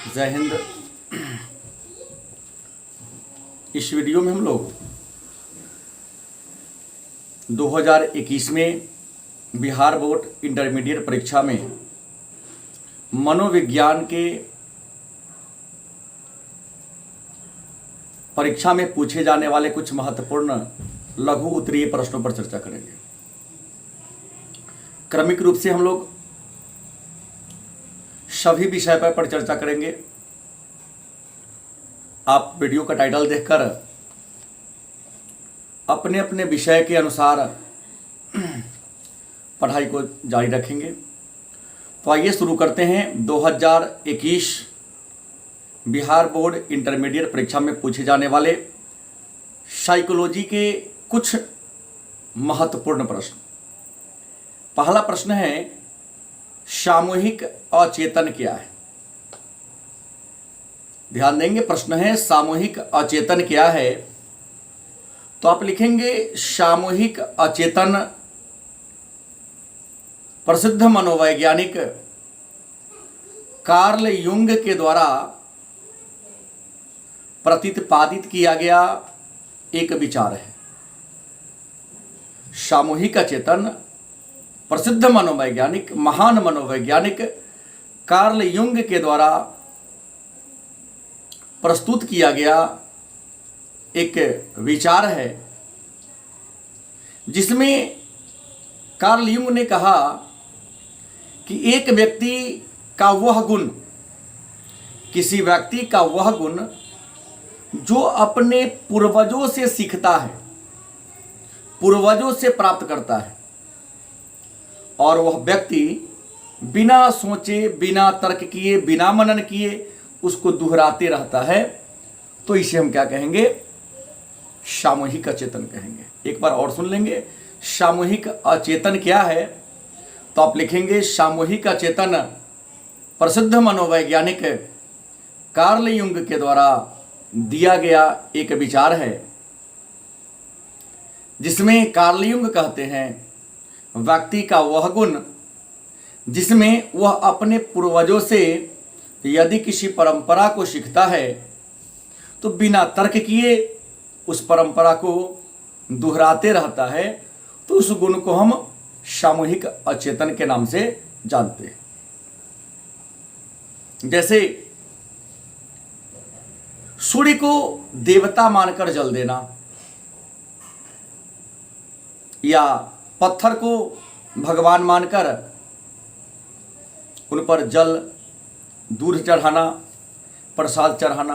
जय हिंद। इस वीडियो में हम लोग 2021 में बिहार बोर्ड इंटरमीडिएट परीक्षा में मनोविज्ञान के परीक्षा में पूछे जाने वाले कुछ महत्वपूर्ण लघु उत्तरीय प्रश्नों पर चर्चा करेंगे। क्रमिक रूप से हम लोग सभी विषय पर चर्चा करेंगे। आप वीडियो का टाइटल देखकर अपने अपने विषय के अनुसार पढ़ाई को जारी रखेंगे। तो आइए शुरू करते हैं। 2021 बिहार बोर्ड इंटरमीडिएट परीक्षा में पूछे जाने वाले साइकोलॉजी के कुछ महत्वपूर्ण प्रश्न। पहला प्रश्न है, सामूहिक अचेतन क्या है? ध्यान देंगे, प्रश्न है सामूहिक अचेतन क्या है। तो आप लिखेंगे सामूहिक अचेतन प्रसिद्ध मनोवैज्ञानिक कार्ल युंग के द्वारा प्रतिपादित किया गया एक विचार है। सामूहिक अचेतन प्रसिद्ध मनोवैज्ञानिक, महान मनोवैज्ञानिक कार्ल युंग के द्वारा प्रस्तुत किया गया एक विचार है, जिसमें कार्ल युंग ने कहा कि एक व्यक्ति का वह गुण, किसी व्यक्ति का वह गुण जो अपने पूर्वजों से सीखता है, पूर्वजों से प्राप्त करता है, और वह व्यक्ति बिना सोचे, बिना तर्क किए, बिना मनन किए उसको दोहराते रहता है, तो इसे हम क्या कहेंगे? सामूहिक अचेतन कहेंगे। एक बार और सुन लेंगे, सामूहिक अचेतन क्या है? तो आप लिखेंगे सामूहिक अचेतन प्रसिद्ध मनोवैज्ञानिक कार्ल युंग के द्वारा दिया गया एक विचार है, जिसमें कार्ल युंग कहते हैं व्यक्ति का वह गुण जिसमें वह अपने पूर्वजों से यदि किसी परंपरा को सीखता है तो बिना तर्क किए उस परंपरा को दोहराते रहता है, तो उस गुण को हम सामूहिक अचेतन के नाम से जानते हैं। जैसे सूर्य को देवता मानकर जल देना, या पत्थर को भगवान मानकर उन पर जल, दूध चढ़ाना, प्रसाद चढ़ाना।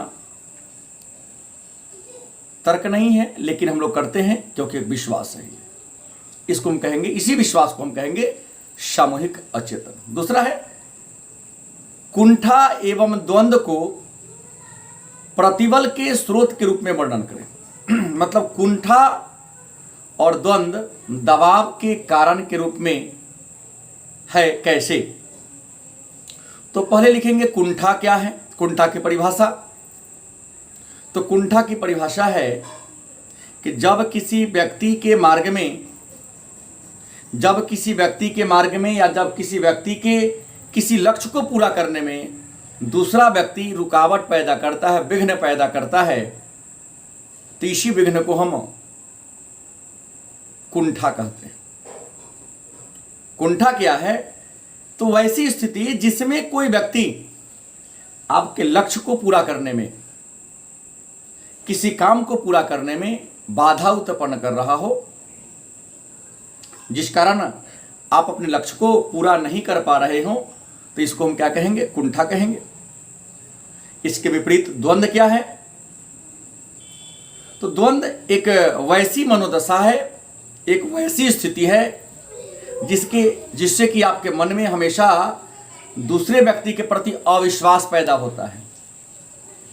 तर्क नहीं है, लेकिन हम लोग करते हैं क्योंकि एक विश्वास है। इसको हम कहेंगे, इसी विश्वास को हम कहेंगे सामूहिक अचेतन। दूसरा है, कुंठा एवं द्वंद्व को प्रतिबल के स्रोत के रूप में वर्णन करें। मतलब कुंठा और द्वंद्व दबाव के कारण के रूप में है, कैसे? तो पहले लिखेंगे कुंठा क्या है, कुंठा की परिभाषा। तो कुंठा की परिभाषा है कि जब किसी व्यक्ति के मार्ग में, या जब किसी व्यक्ति के किसी लक्ष्य को पूरा करने में दूसरा व्यक्ति रुकावट पैदा करता है, विघ्न पैदा करता है, तो इसी विघ्न को हम कुंठा कहते हैं। कुंठा क्या है? तो वैसी स्थिति जिसमें कोई व्यक्ति आपके लक्ष्य को पूरा करने में, किसी काम को पूरा करने में बाधा उत्पन्न कर रहा हो, जिस कारण आप अपने लक्ष्य को पूरा नहीं कर पा रहे हो, तो इसको हम क्या कहेंगे? कुंठा कहेंगे। इसके विपरीत द्वंद्व क्या है? तो द्वंद्व एक वैसी मनोदशा है, एक वैसी स्थिति है जिससे कि आपके मन में हमेशा दूसरे व्यक्ति के प्रति अविश्वास पैदा होता है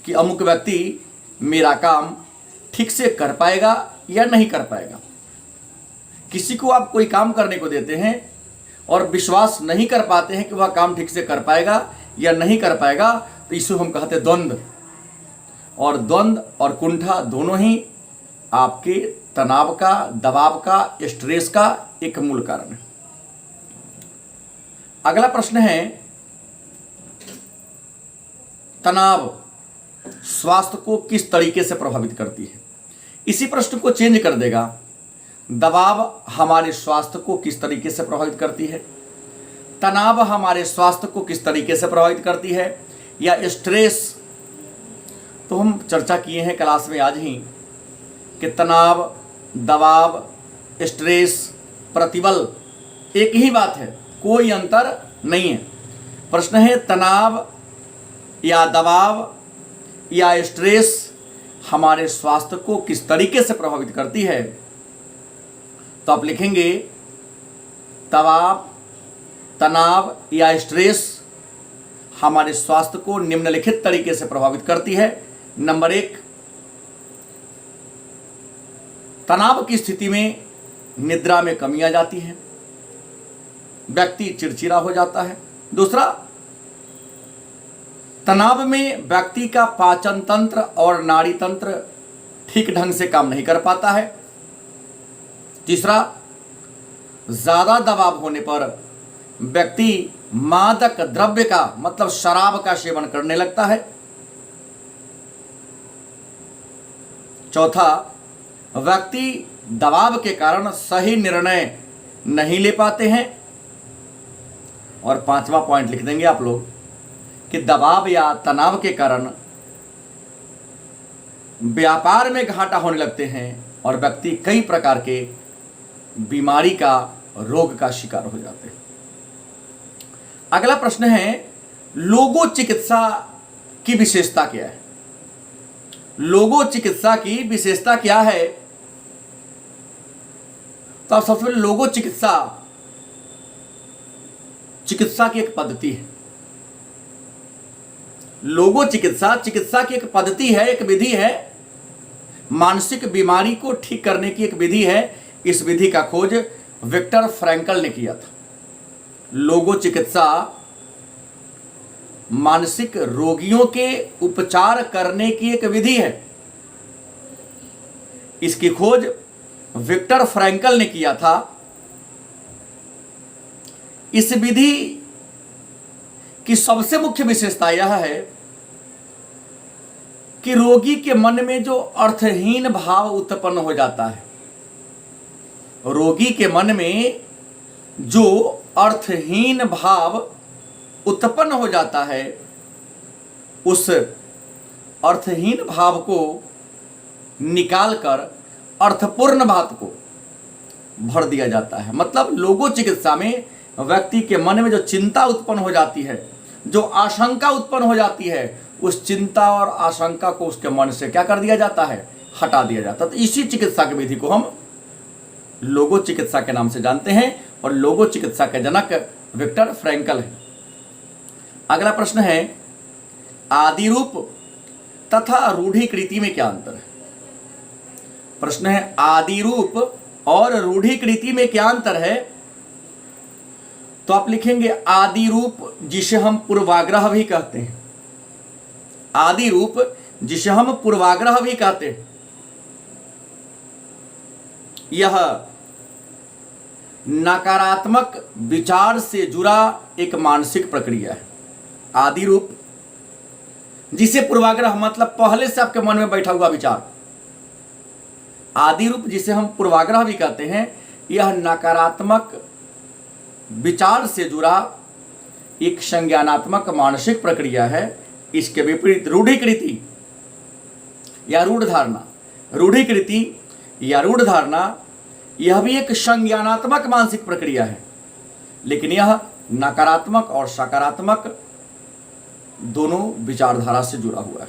कि अमुक व्यक्ति मेरा काम ठीक से कर पाएगा या नहीं कर पाएगा। किसी को आप कोई काम करने को देते हैं और विश्वास नहीं कर पाते हैं कि वह काम ठीक से कर पाएगा या नहीं कर पाएगा, तो इसको हम कहते हैं द्वंद्व। और द्वंद्व और कुंठा दोनों ही आपके तनाव का, दबाव का, स्ट्रेस का एक मूल कारण है। अगला प्रश्न है, तनाव स्वास्थ्य को किस तरीके से प्रभावित करती है? इसी प्रश्न को चेंज कर देगा, दबाव हमारे स्वास्थ्य को किस तरीके से प्रभावित करती है, तनाव हमारे स्वास्थ्य को किस तरीके से प्रभावित करती है, या स्ट्रेस। तो हम चर्चा किए हैं क्लास में आज ही कि तनाव, दबाव, स्ट्रेस, प्रतिबल एक ही बात है, कोई अंतर नहीं है। प्रश्न है तनाव या दबाव या स्ट्रेस हमारे स्वास्थ्य को किस तरीके से प्रभावित करती है? तो आप लिखेंगे दबाव, तनाव या स्ट्रेस हमारे स्वास्थ्य को निम्नलिखित तरीके से प्रभावित करती है। नंबर 1, तनाव की स्थिति में निद्रा में कमी आ जाती है, व्यक्ति चिड़चिड़ा हो जाता है। दूसरा, तनाव में व्यक्ति का पाचन तंत्र और नाड़ी तंत्र ठीक ढंग से काम नहीं कर पाता है। तीसरा, ज्यादा दबाव होने पर व्यक्ति मादक द्रव्य का मतलब शराब का सेवन करने लगता है। चौथा, व्यक्ति दबाव के कारण सही निर्णय नहीं ले पाते हैं। और पांचवा पॉइंट लिख देंगे आप लोग कि दबाव या तनाव के कारण व्यापार में घाटा होने लगते हैं और व्यक्ति कई प्रकार के बीमारी का, रोग का शिकार हो जाते हैं। अगला प्रश्न है लोगो चिकित्सा की विशेषता क्या है? लोगो चिकित्सा की विशेषता क्या है? तो अब सबसे पहले लोगो चिकित्सा की एक पद्धति है। लोगो चिकित्सा की एक पद्धति है, एक विधि है, मानसिक बीमारी को ठीक करने की एक विधि है। इस विधि का खोज विक्टर फ्रैंकल ने किया था। लोगो चिकित्सा मानसिक रोगियों के उपचार करने की एक विधि है। इसकी खोज विक्टर फ्रैंकल ने किया था। इस विधि की सबसे मुख्य विशेषता यह है कि रोगी के मन में जो अर्थहीन भाव उत्पन्न हो जाता है, रोगी के मन में जो अर्थहीन भाव उत्पन्न हो जाता है, उस अर्थहीन भाव को निकालकर अर्थपूर्ण बात को भर दिया जाता है। मतलब लोगो चिकित्सा में व्यक्ति के मन में जो चिंता उत्पन्न हो जाती है, जो आशंका उत्पन्न हो जाती है, उस चिंता और आशंका को उसके मन से क्या कर दिया जाता है? हटा दिया जाता है। तो इसी चिकित्सा की विधि को हम लोगो चिकित्सा के नाम से जानते हैं और लोगो चिकित्सा के जनक विक्टर फ्रैंकल है। अगला प्रश्न है आदि रूप तथा रूढ़ीकृति में क्या अंतर है? प्रश्न है आदि रूप और रूढ़ीकृति में क्या अंतर है? तो आप लिखेंगे आदि रूप जिसे हम पूर्वाग्रह भी कहते हैं। आदि रूप जिसे हम पूर्वाग्रह भी कहते हैं, यह नकारात्मक विचार से जुड़ा एक मानसिक प्रक्रिया है। आदि रूप जिसे पूर्वाग्रह मतलब पहले से आपके मन में बैठा हुआ विचार, आदि रूप जिसे हम पूर्वाग्रह भी कहते हैं, यह नकारात्मक विचार से जुड़ा एक संज्ञानात्मक मानसिक प्रक्रिया है। इसके विपरीत रूढ़ीकृति या रूढ़ धारणा, रूढ़ीकृति या रूढ़ धारणा यह भी एक संज्ञानात्मक मानसिक प्रक्रिया है, लेकिन यह नकारात्मक और सकारात्मक दोनों विचारधारा से जुड़ा हुआ है।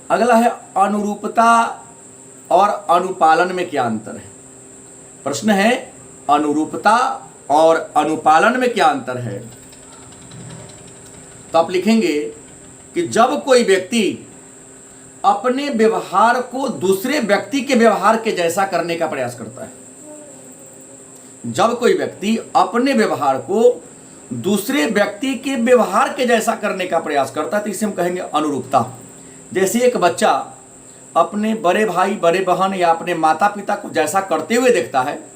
अगला है अनुरूपता और अनुपालन में क्या अंतर है? प्रश्न है अनुरूपता और अनुपालन में क्या अंतर है? तो आप लिखेंगे कि जब कोई व्यक्ति अपने व्यवहार को दूसरे व्यक्ति के व्यवहार के जैसा करने का प्रयास करता है, जब कोई व्यक्ति अपने व्यवहार को दूसरे व्यक्ति के व्यवहार के जैसा करने का प्रयास करता है, तो इसे हम कहेंगे अनुरूपता। जैसे एक बच्चा अपने बड़े भाई, बड़े बहन या अपने माता पिता को जैसा करते हुए देखता है,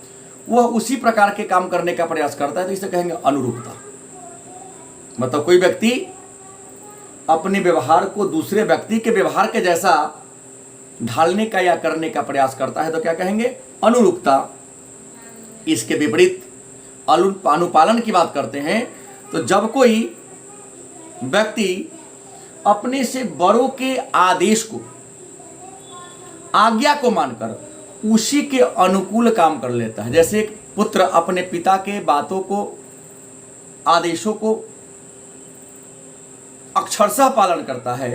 वह उसी प्रकार के काम करने का प्रयास करता है, तो इसे कहेंगे अनुरूपता। मतलब कोई व्यक्ति अपने व्यवहार को दूसरे व्यक्ति के व्यवहार के जैसा ढालने का या करने का प्रयास करता है तो क्या कहेंगे? अनुरूपता। इसके विपरीत अनुपालन की बात करते हैं तो जब कोई व्यक्ति अपने से बड़ों के आदेश को, आज्ञा को मानकर उसी के अनुकूल काम कर लेता है। जैसे एक पुत्र अपने पिता के बातों को, आदेशों को अक्षरशः पालन करता है,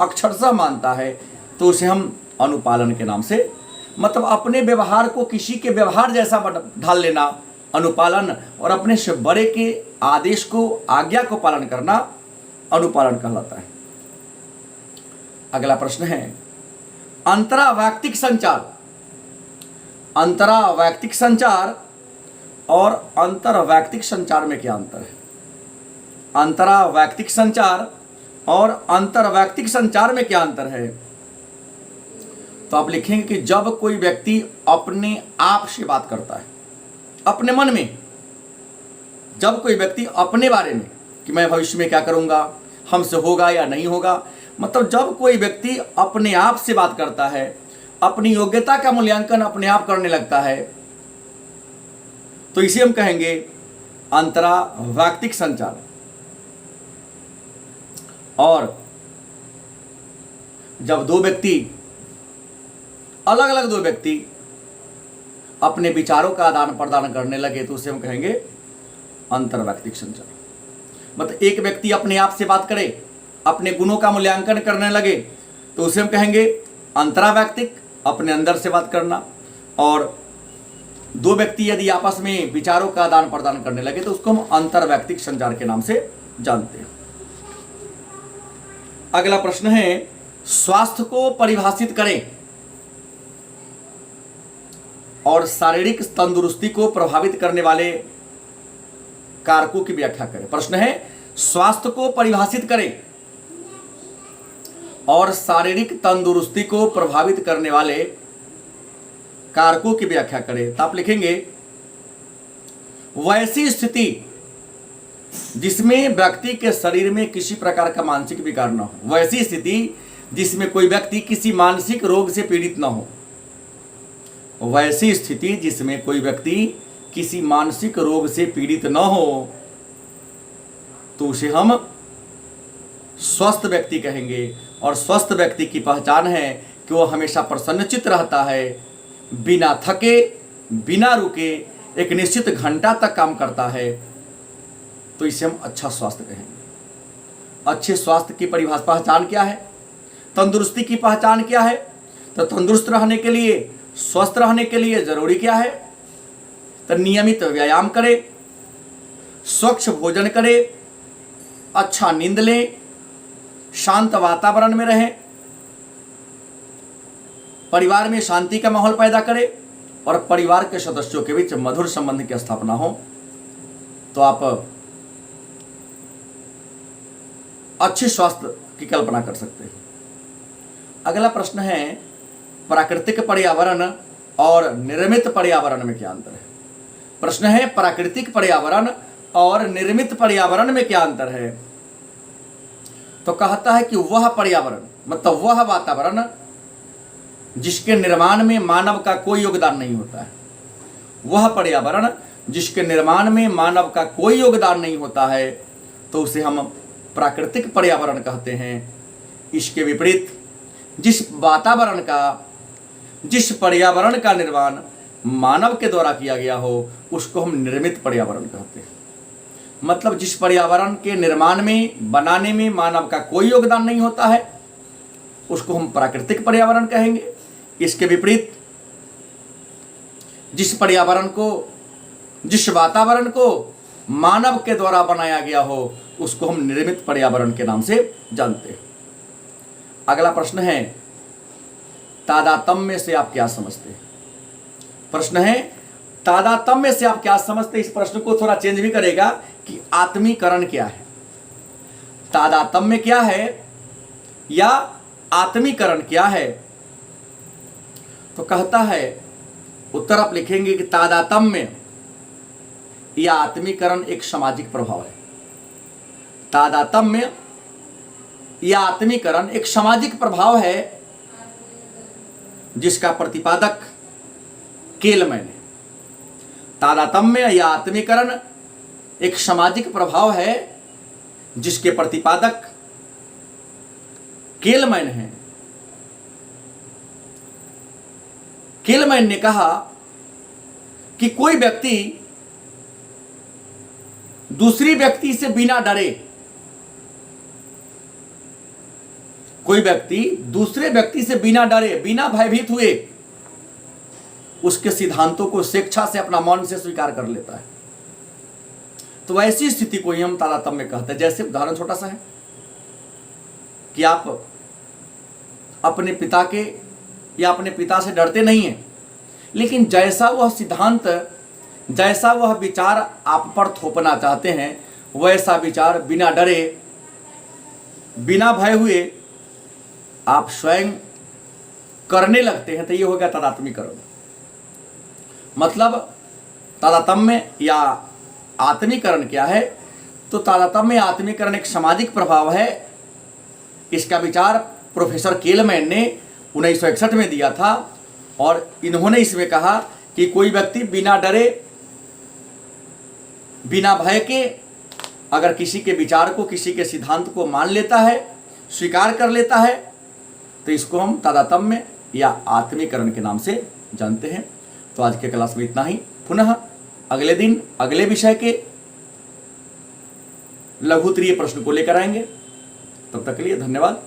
अक्षरशः मानता है, तो उसे हम अनुपालन के नाम से, मतलब अपने व्यवहार को किसी के व्यवहार जैसा ढाल लेना अनुपालन, और अपने से बड़े के आदेश को, आज्ञा को पालन करना अनुपालन कहलाता है। अगला प्रश्न है अंतरावैयक्तिक संचार। अंतरावैयक्तिक संचार और अंतरवैयक्तिक संचार में क्या अंतर है? अंतरावैयक्तिक संचार और अंतरवैयक्तिक संचार में क्या अंतर है? तो आप लिखेंगे कि जब कोई व्यक्ति अपने आप से बात करता है, अपने मन में, जब कोई व्यक्ति अपने बारे में कि मैं भविष्य में क्या करूंगा, हमसे होगा या नहीं होगा, मतलब जब कोई व्यक्ति अपने आप से बात करता है, अपनी योग्यता का मूल्यांकन अपने आप करने लगता है, तो इसे हम कहेंगे अंतरावैयक्तिक संचार। और जब दो व्यक्ति, अलग अलग दो व्यक्ति अपने विचारों का आदान प्रदान करने लगे तो उसे हम कहेंगे अंतरवैयक्तिक संचार। मतलब एक व्यक्ति अपने आप से बात करे, अपने गुणों का मूल्यांकन करने लगे तो उसे हम कहेंगे अंतरावैयक्तिक, अपने अंदर से बात करना। और दो व्यक्ति यदि आपस में विचारों का आदान प्रदान करने लगे तो उसको हम अंतरवैयक्तिक संचार के नाम से जानते हैं। अगला प्रश्न है स्वास्थ्य को परिभाषित करें और शारीरिक तंदुरुस्ती को प्रभावित करने वाले कारकों की व्याख्या करें। प्रश्न है स्वास्थ्य को परिभाषित करें और शारीरिक तंदुरुस्ती को प्रभावित करने वाले कारकों की व्याख्या करें। तो आप लिखेंगे वैसी स्थिति जिसमें व्यक्ति के शरीर में किसी प्रकार का मानसिक विकार न हो। वैसी स्थिति जिसमें कोई व्यक्ति किसी मानसिक रोग से पीड़ित न हो। वैसी स्थिति जिसमें कोई व्यक्ति किसी मानसिक रोग से पीड़ित न हो तो उसे हम स्वस्थ व्यक्ति कहेंगे। और स्वस्थ व्यक्ति की पहचान है कि वो हमेशा प्रसन्नचित्त रहता है, बिना थके, बिना रुके एक निश्चित घंटा तक काम करता है, तो इसे हम अच्छा स्वास्थ्य कहेंगे। अच्छे स्वास्थ्य की परिभाषा, पहचान क्या है? तंदुरुस्ती की पहचान क्या है? तो तंदुरुस्त रहने के लिए, स्वस्थ रहने के लिए जरूरी क्या है? तो नियमित व्यायाम करें, स्वच्छ भोजन करें, अच्छा नींद लें, शांत वातावरण में रहें, परिवार में शांति का माहौल पैदा करें और परिवार के सदस्यों के बीच मधुर संबंध की स्थापना हो, तो आप अच्छे स्वास्थ्य की कल्पना कर सकते हैं। अगला प्रश्न है प्राकृतिक पर्यावरण और निर्मित पर्यावरण में क्या अंतर है? प्रश्न है प्राकृतिक पर्यावरण और निर्मित पर्यावरण में क्या अंतर है? तो कहता है कि वह पर्यावरण, मतलब वह वातावरण जिसके निर्माण में मानव का कोई योगदान नहीं होता है। वह पर्यावरण जिसके निर्माण में मानव का कोई योगदान नहीं होता है तो उसे हम प्राकृतिक पर्यावरण कहते हैं। इसके विपरीत जिस पर्यावरण का निर्माण मानव के द्वारा किया गया हो उसको हम निर्मित पर्यावरण कहते हैं। मतलब जिस पर्यावरण के निर्माण में, बनाने में मानव का कोई योगदान नहीं होता है उसको हम प्राकृतिक पर्यावरण कहेंगे। इसके विपरीत जिस वातावरण को मानव के द्वारा बनाया गया हो उसको हम निर्मित पर्यावरण के नाम से जानते हैं। अगला प्रश्न है तादात्म्य से आप क्या समझते हैं? प्रश्न है तादात्म्य से आप क्या समझते हैं? इस प्रश्न को थोड़ा चेंज भी करेगा कि आत्मीकरण क्या है, तादात्म्य क्या है या आत्मीकरण क्या है। तो कहता है, उत्तर आप लिखेंगे कि तादात्म्य या आत्मीकरण एक सामाजिक प्रभाव है। तादात्म्य या आत्मीकरण एक सामाजिक प्रभाव है जिसका प्रतिपादक केलमैन है। तारतम्य या आत्मीकरण एक सामाजिक प्रभाव है जिसके प्रतिपादक केलमैन है। केलमैन ने कहा कि कोई व्यक्ति दूसरी व्यक्ति से बिना डरे, कोई व्यक्ति दूसरे व्यक्ति से बिना डरे, बिना भयभीत हुए उसके सिद्धांतों को स्वेच्छा से अपना मन से स्वीकार कर लेता है। तो ऐसी स्थिति को ही हम तारतम्य कहते हैं। जैसे उदाहरण छोटा सा है कि आप अपने पिता के या अपने पिता से डरते नहीं हैं, लेकिन जैसा वह सिद्धांत, जैसा वह विचार आप पर थोपना चाहते हैं, वैसा विचार बिना डरे, बिना भय हुए आप स्वयं करने लगते हैं, तो ये हो गया तादात्म्यकरण। मतलब तादात्म्य या आत्मीकरण क्या है? तो तादात्म्य आत्मीकरण एक सामाजिक प्रभाव है। इसका विचार प्रोफेसर केलमैन ने 1961 में दिया था और इन्होंने इसमें कहा कि कोई व्यक्ति बिना डरे, बिना भय के अगर किसी के विचार को, किसी के सिद्धांत को मान लेता है, स्वीकार कर लेता है, तो इसको हम तादात्म्य या आत्मीकरण के नाम से जानते हैं। तो आज के क्लास में इतना ही। पुनः अगले दिन अगले विषय के लघुत्तरीय प्रश्न को लेकर आएंगे। तब तक के लिए धन्यवाद।